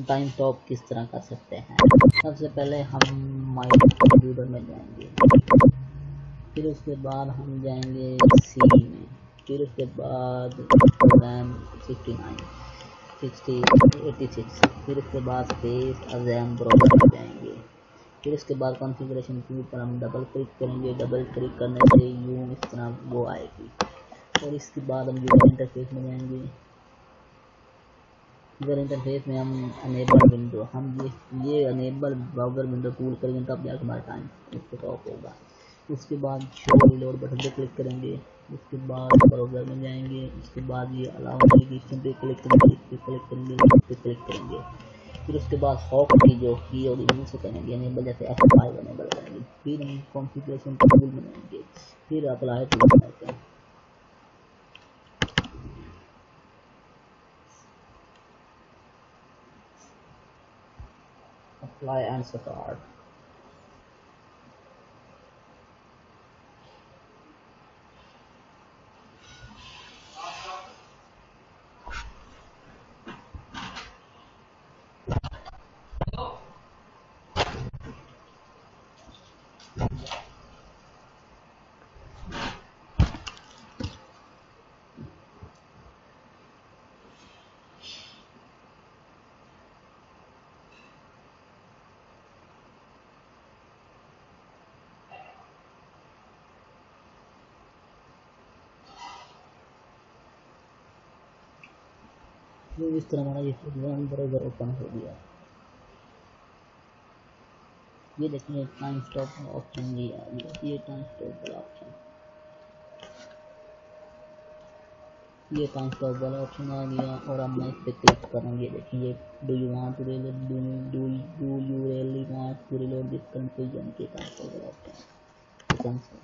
Time stop किस तरह कर सकते हैं। सबसे पहले हम माई कंप्यूटर में जाएंगे, फिर उसके बाद हम जाएंगे सी में, फिर उसके बाद प्रोग्राम 86, फिर उसके बाद स्पेस अजैम ब्राउज़र में जाएंगे, फिर उसके बाद कॉन्फ़िगरेशन की पर हम डबल क्लिक करेंगे। डबल क्लिक करने से यूँ इस तरह वो आएगी, और इसके बाद हम यूज़र इंटरफेस में जाएंगे। यूज़र इंटरफेस में हम अनेबल विंडो, हम ये अनेबल ब्राउज़र विंडो टूल करेंगे तब जाकर हमारा टाइम इसको ऑफ होगा। उसके बाद शो रिलोड बटन पे क्लिक करेंगे, उसके बाद ब्राउज़र में जाएंगे, उसके बाद ये अलाउ करेगी, इस पे क्लिक करेंगे, इस पे क्लिक करेंगे, इस पे क्लिक करेंगे। फिर उसके बाद हॉक की जो की होगी उसे करेंगे अनेबल, जैसे F5 अनेबल करेंगे। फिर हम कॉन्फ़िगरेशन टूल बनाएंगे, फिर अप्लाई टूल बनाते हैं। Apply and start. इस तरह हमारा ये प्रोग्राम ब्राउज़र ओपन हो गया। ये देखिए टाइम स्टॉप ऑप्शन ये आ गया, ये टाइम स्टॉप वाला ऑप्शन, ये टाइम स्टॉप वाला ऑप्शन आ गया। और अब मैं इस पर क्लिक करूँगी। देखिए do you want to reload, do you really want to reload this confusion के टाइम स्टॉप वाला ऑप्शन।